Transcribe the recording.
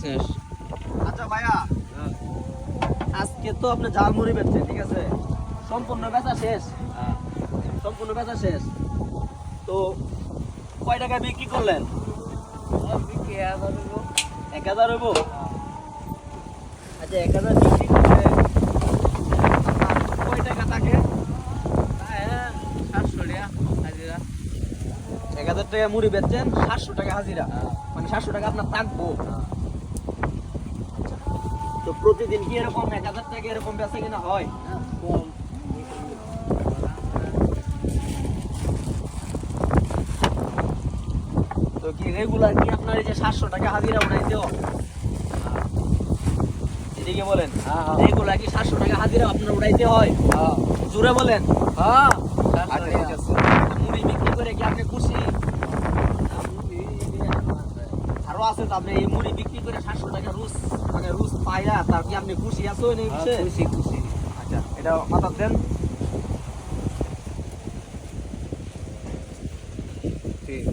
আচ্ছা ভাইয়া, আজকে তো আপনি জাল মুড়ি বেচছেন, ঠিক আছে, সম্পূর্ণ বেচা শেষ। সম্পূর্ণ বেচা শেষ তো কয় টাকা বিক্রি করলেন? 1000 হইব। আচ্ছা, 1000 বিক্রি করলে আপনার কয় টাকা থাকে? 1000 টাকা মুড়ি বেচছেন, 700 টাকা হাজিরা, মানে 700 টাকা আপনার থাকবো। তো প্রতিদিন কি এরকম 1000 টাকা এরকম বেচা কিনা হয়? তো কি রেগুলার কি আপনার এই যে 700 টাকা হাজিরা উঠাইতে হয়? এদিকে বলেন, রেগুলার কি 700 টাকা হাজিরা আপনার উঠাইতে হয়? জোরে বলেন। মুড়ি বিক্রি করে কি আপনি খুশি? আরো আছে তো, আপনি এই মুড়ি বিক্রি করে 700 টাকা রুজ, মানে রুজ পাইয়া তার কি আপনি খুশি আছো? খুশি খুশি। আচ্ছা, এটা মাথা দেন। ঠিক।